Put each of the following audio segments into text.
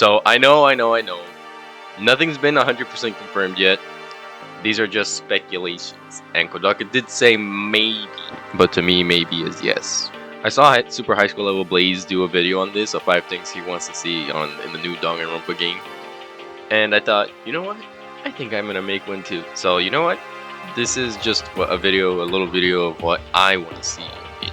So I know. Nothing's been 100% confirmed yet. These are just speculations. And Kodaka did say maybe, but to me, maybe is yes. I saw Super High School Level Blaze do a video on this of 5 things he wants to see in the new Danganronpa game. And I thought, you know what? I think I'm gonna make one too. So you know what? This is just a little video of what I want to see in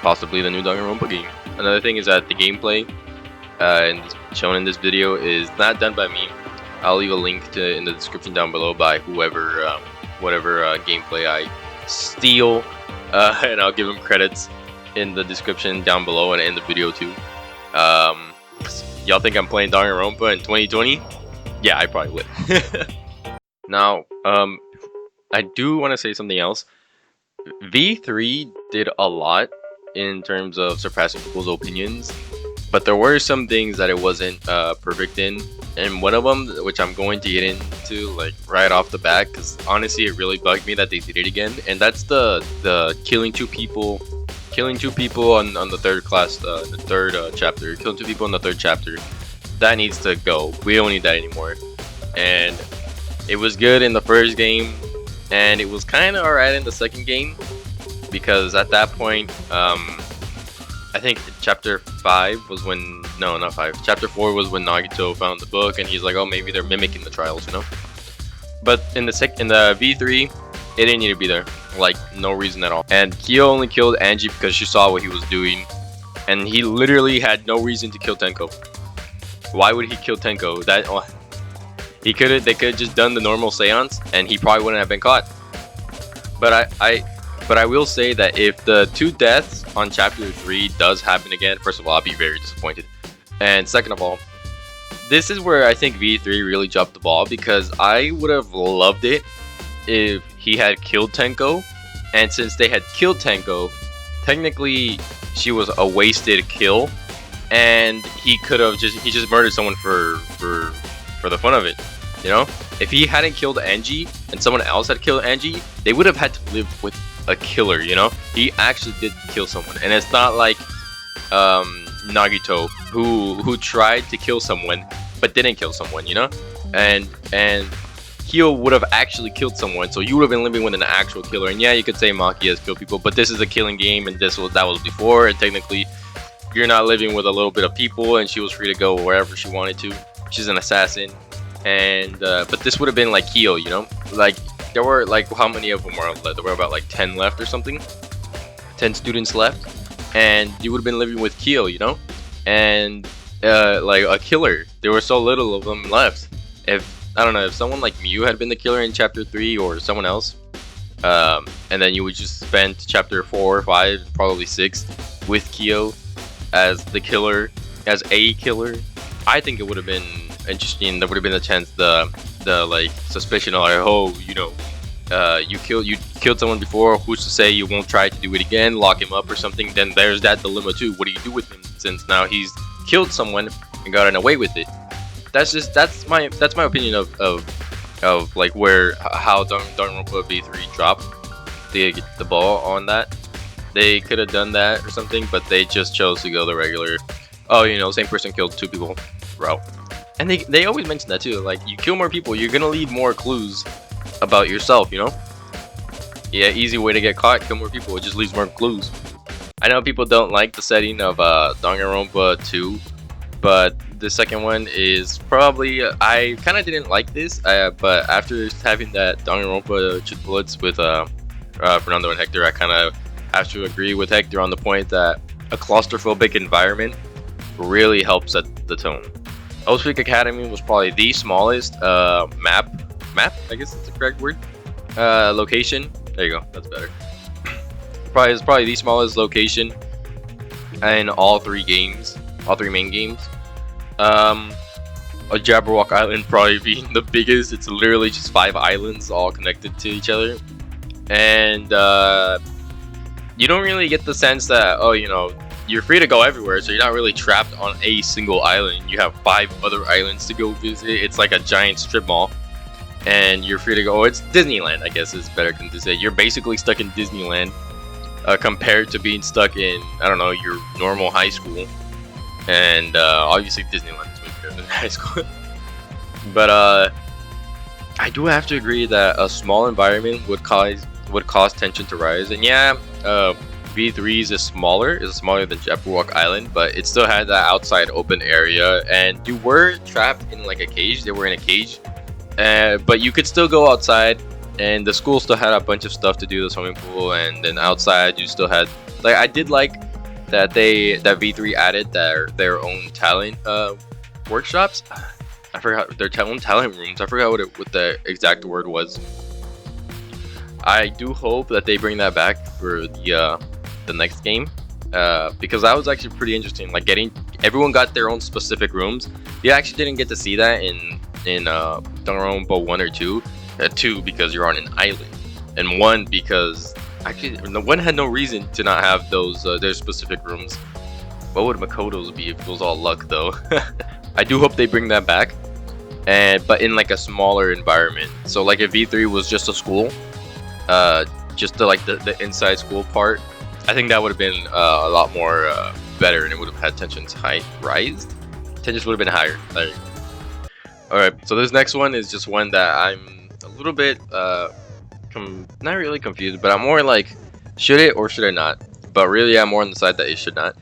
possibly the new Danganronpa game. Another thing is that the gameplay shown in this video is not done by me. I'll leave a link in the description down below by whatever gameplay I steal, and I'll give him credits in the description down below and in the video too. Y'all think I'm playing Danganronpa in 2020? Yeah, I probably would. Now, I do want to say something else. V3 did a lot in terms of surpassing people's opinions, but there were some things that it wasn't perfect in, and one of them, which I'm going to get into like right off the bat, because honestly it really bugged me that they did it again, and that's the killing two people on the third chapter. Killing 2 people in the 3rd chapter. That needs to go. We don't need that anymore. And it was good in the 1st game, and it was kind of alright in the 2nd game, because at that point, I think chapter 5 was when, no, not 5. Chapter 4 was when Nagito found the book, and he's like, oh, maybe they're mimicking the trials, you know. But in the V3, it didn't need to be there, like no reason at all. And Kyo only killed Angie because she saw what he was doing, and he literally had no reason to kill Tenko. Why would he kill Tenko? They could have just done the normal seance, and he probably wouldn't have been caught. But I will say that if the 2 deaths on chapter 3 does happen again, first of all, I'll be very disappointed. And second of all, this is where I think V3 really dropped the ball, because I would have loved it if he had killed Tenko. And since they had killed Tenko, technically she was a wasted kill, and he just murdered someone for the fun of it, you know. If he hadn't killed Angie and someone else had killed Angie, they would have had to live with a killer, you know. He actually did kill someone, and it's not like Nagito who tried to kill someone but didn't kill someone, you know. And Kyo would have actually killed someone, so you would have been living with an actual killer. And yeah, you could say Maki has killed people, but this is a killing game, and that was before, and technically you're not living with a little bit of people, and she was free to go wherever she wanted to. She's an assassin. And but this would have been like Kyo, you know. Like, there were like, how many of them were left? There were about like 10 left or something, 10 students left, and you would have been living with Kyo, you know. And like a killer, there were so little of them left. I don't know, if someone like Mew had been the killer in chapter 3 or someone else, and then you would just spend chapter 4, 5, probably 6 with Kyo as the killer, as a killer, I think it would have been interesting. There would have been a chance the like suspicion of like, oh, you know, you killed someone before, who's to say you won't try to do it again, lock him up or something. Then there's that dilemma too. What do you do with him, since now he's killed someone and gotten away with it? That's my opinion of like how Danganronpa V3 dropped the ball on that. They could have done that or something, but they just chose to go the regular, oh, you know, same person killed 2 people route. And they always mention that too, like, you kill more people, you're gonna leave more clues about yourself, you know. Yeah, easy way to get caught, kill more people, it just leaves more clues. I know people don't like the setting of Danganronpa 2, but the second one is probably, I kind of didn't like this, but after having that Danganronpa triplets with Fernando and Hector, I kind of have to agree with Hector on the point that a claustrophobic environment really helps set the tone. Old Freak Academy was probably the smallest map, I guess that's the correct word, location. There you go, that's better. It's probably the smallest location in all 3 games, all 3 main games. A Jabberwock Island probably being the biggest. It's literally just 5 islands all connected to each other, and you don't really get the sense that, oh, you know, you're free to go everywhere, so you're not really trapped on a single island. You have 5 other islands to go visit. It's like a giant strip mall, and you're free to go. It's Disneyland, I guess is better to say. You're basically stuck in Disneyland, compared to being stuck in, I don't know, your normal high school. and obviously Disneyland is way better than high school. But I do have to agree that a small environment would cause tension to rise. And yeah, V3's is smaller than Jabberwock Island, but it still had that outside open area, and you were trapped in like a cage. They were in a cage, but you could still go outside, and the school still had a bunch of stuff to do, the swimming pool, and then outside you still had like, I did like that V3 added their own talent workshops. I forgot their own talent rooms. I forgot what the exact word was. I do hope that they bring that back for the next game, because that was actually pretty interesting. Like everyone got their own specific rooms. You actually didn't get to see that in Danganronpa 1 or 2. 2 because you're on an island, and 1 because actually the 1 had no reason to not have those their specific rooms. What would Makoto's be if it was all luck though? I do hope they bring that back, but in like a smaller environment. So like if V3 was just a school, just the inside school part, I think that would have been a lot more better, and it would have had tensions raised. Tensions would have been higher. Alright, so this next one is just one that I'm a little bit not really confused, but I'm more like, should it or should it not? But really I'm more on the side that it should not.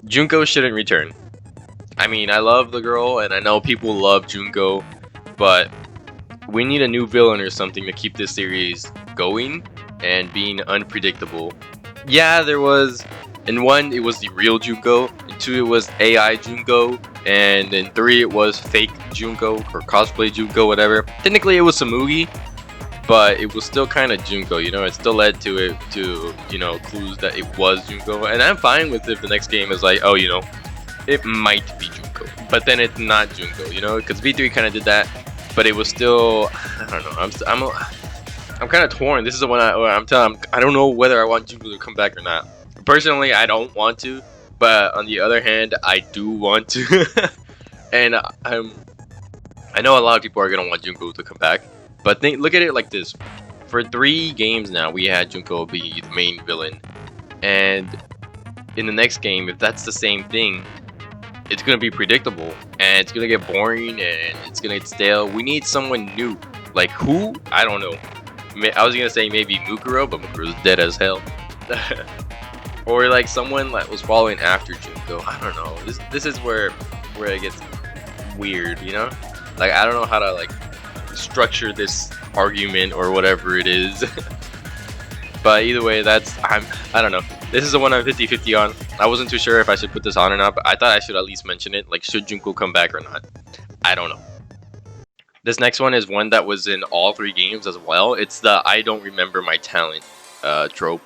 Junko shouldn't return. I mean, I love the girl, and I know people love Junko, but we need a new villain or something to keep this series going and being unpredictable. Yeah, there was, in 1 it was the real Junko, in 2 it was AI Junko, and in 3 it was fake Junko or cosplay Junko, whatever. Technically it was Samugi, but it was still kind of Junko, you know. It still led to clues that it was Junko, and I'm fine with if the next game is like, oh, you know, it might be Junko, but then it's not Junko, you know, because V3 kind of did that, but it was still, I don't know, I'm kind of torn. This is the one I'm telling, I don't know whether I want Junko to come back or not. Personally, I don't want to, but on the other hand, I do want to. And I know a lot of people are gonna want Junko to come back, but look at it like this: for 3 games now, we had Junko be the main villain, and in the next game, if that's the same thing, it's gonna be predictable, and it's gonna get boring, and it's gonna get stale. We need someone new. Like who? I don't know. I was gonna say maybe Mukuro, but Mukuro's dead as hell. Or like someone that was following after Junko. I don't know. This is where it gets weird, you know? Like I don't know how to like structure this argument or whatever it is. But either way, I don't know. This is the one I'm 50-50 on. I wasn't too sure if I should put this on or not, but I thought I should at least mention it. Like, should Junko come back or not? I don't know. This next one is one that was in all 3 games as well. It's the I don't remember my talent trope.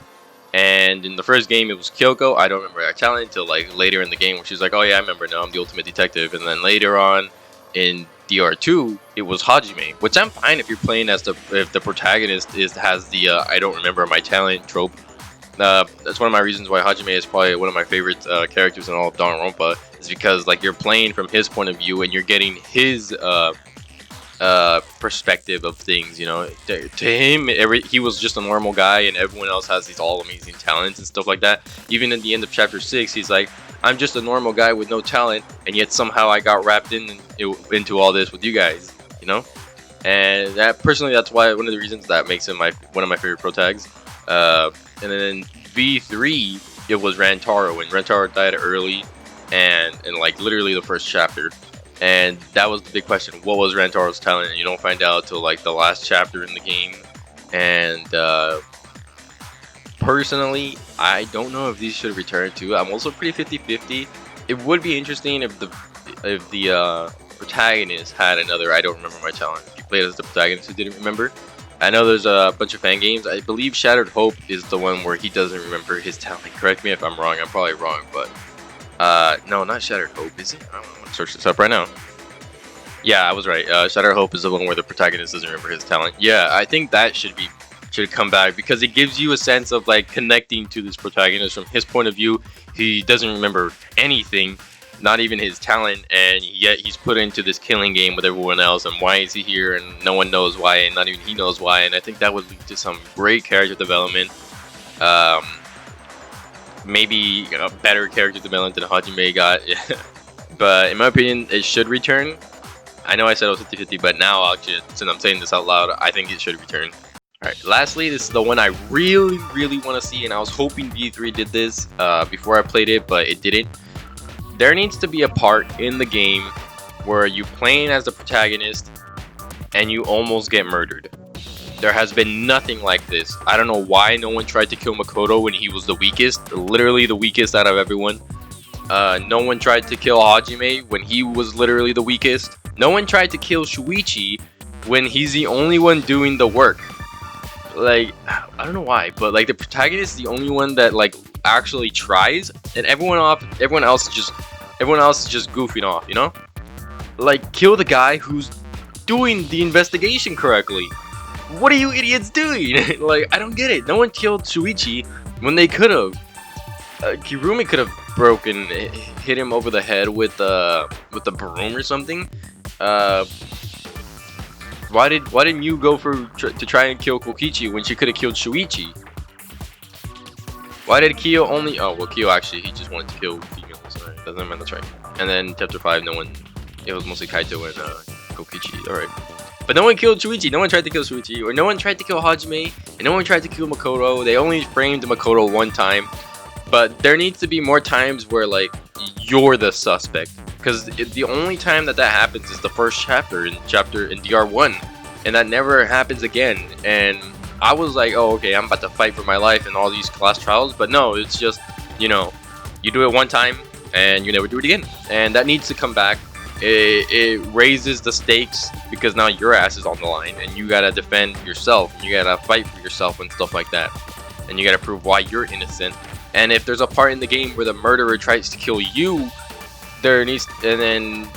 And in the first game, it was Kyoko. I don't remember my talent until like later in the game, where she's like, oh yeah, I remember now, I'm the ultimate detective. And then later on in DR2, it was Hajime, which I'm fine if you're playing as if the protagonist has the I don't remember my talent trope. That's one of my reasons why Hajime is probably one of my favorite characters in all of Danganronpa, is because like you're playing from his point of view and you're getting his perspective of things, you know. To him, he was just a normal guy, and everyone else has these all amazing talents and stuff like that. Even at the end of chapter 6, he's like, I'm just a normal guy with no talent, and yet somehow I got wrapped into all this with you guys, you know. And that personally, that's why one of the reasons that makes him one of my favorite pro tags. And then V3, it was Rantaro, and Rantaro died early, and in like literally the first chapter. And that was the big question: what was Rantaro's talent? And you don't find out till like the last chapter in the game. And personally, I don't know if these should return to. I'm also pretty 50-50. It would be interesting if the protagonist had another I don't remember my talent. If you played as the protagonist who didn't remember. I know there's a bunch of fan games. I believe Shattered Hope is the one where he doesn't remember his talent. Correct me if I'm wrong. I'm probably wrong, but no, not Shattered Hope, is it? I'm gonna search this up right now. Yeah, I was right. Shattered Hope is the one where the protagonist doesn't remember his talent. Yeah, I think that should come back, because it gives you a sense of like connecting to this protagonist from his point of view. He doesn't remember anything, not even his talent, and yet he's put into this killing game with everyone else. And why is he here? And no one knows why, and not even he knows why. And I think that would lead to some great character development. maybe a better character development than Hajime got. But in my opinion, it should return. I know I said it was 50-50, but now actually, since I'm saying this out loud, I think it should return. Alright, lastly, this is the one I really want to see, and I was hoping V3 did this before I played it, but it didn't. There needs to be a part in the game where you playing as the protagonist and you almost get murdered. There has been nothing like this. I don't know why no one tried to kill Makoto when he was the weakest, literally the weakest out of everyone. No one tried to kill Hajime when he was literally the weakest. No one tried to kill Shuichi when he's the only one doing the work. Like, I don't know why, but like the protagonist is the only one that like actually tries, and everyone else is just goofing off, you know? Like, kill the guy who's doing the investigation correctly. What are you idiots doing? Like, I don't get it. No one killed Shuichi when they could have. Kirumi could have hit him over the head with the broom or something. Why didn't you go to try and kill Kokichi when she could have killed Shuichi? Why did Kyo only? Oh well, Kyo actually he just wanted to kill females. Alright, doesn't matter. That's right. And then chapter 5, no one. It was mostly Kaito and Kokichi. Alright. But no one killed Shuichi. No one tried to kill Shuichi, or no one tried to kill Hajime, and no one tried to kill Makoto. They only framed Makoto one time. But there needs to be more times where like you're the suspect, because the only time that happens is the first chapter in DR1, and that never happens again. And I was like, oh okay, I'm about to fight for my life in all these class trials, but no, it's just, you know, you do it one time and you never do it again, and that needs to come back. It raises the stakes because now your ass is on the line and you gotta defend yourself, you gotta fight for yourself and stuff like that, and you gotta prove why you're innocent. And if there's a part in the game where the murderer tries to kill you, there needs, and then,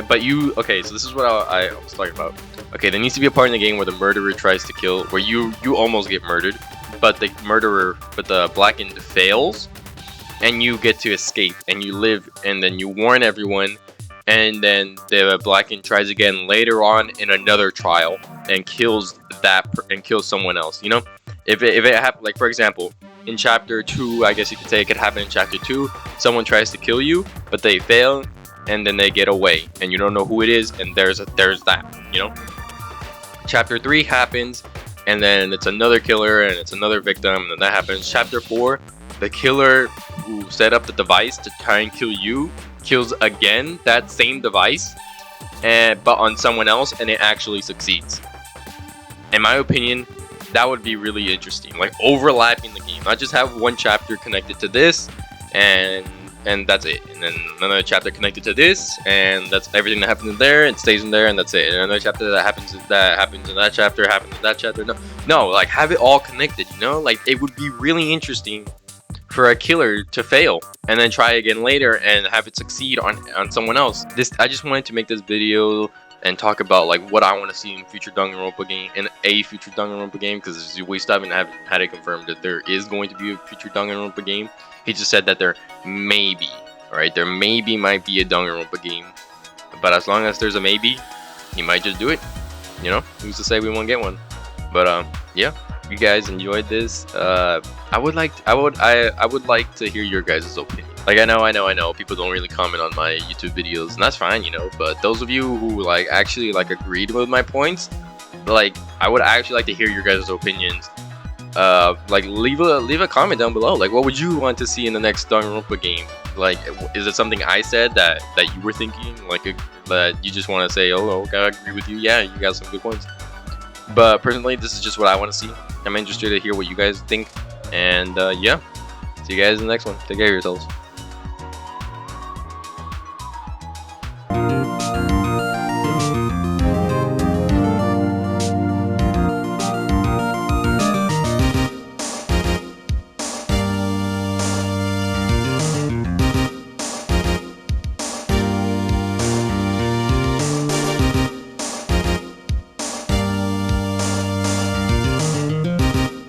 but you, okay, so this is what I was talking about. Okay, there needs to be a part in the game where the murderer tries to kill, where you almost get murdered, but the blackened fails, and you get to escape, and you live, and then you warn everyone, and then the blackened tries again later on in another trial, and kills someone else, you know? If it happens, like for example, in chapter 2, I guess you could say it could happen in chapter 2, someone tries to kill you, but they fail, and then they get away, and you don't know who it is, and there's that, you know? Chapter 3 happens, and then it's another killer, and it's another victim, and then that happens. Chapter 4, the killer who set up the device to try and kill you kills again that same device, but on someone else, and it actually succeeds. In my opinion, that would be really interesting, like overlapping the game, not just have one chapter connected to this and that's it, and then another chapter connected to this, and that's everything that happens in there, it stays in there, and that's it, and another chapter that happens in that chapter happens in that chapter. No, like have it all connected, you know? Like it would be really interesting for a killer to fail and then try again later and have it succeed on someone else. I just wanted to make this video and talk about like what I want to see in future Danganronpa game, because we still haven't had it confirmed that there is going to be a future Danganronpa game. He just said that there may be, alright, there might be a Danganronpa game, but as long as there's a maybe, he might just do it, you know? Who's to say we won't get one? But yeah, you guys enjoyed this. I would like to hear your guys' opinion. Like I know people don't really comment on my YouTube videos, and that's fine, you know, but those of you who like actually like agreed with my points, like I would actually like to hear your guys' opinions. Like leave a comment down below. Like what would you want to see in the next Danganronpa game? Like is it something I said that you were thinking, like that you just want to say, oh okay, I agree with you, yeah, you got some good points. But personally, this is just what I want to see. I'm interested to hear what you guys think, and yeah, see you guys in the next one. Take care of yourselves.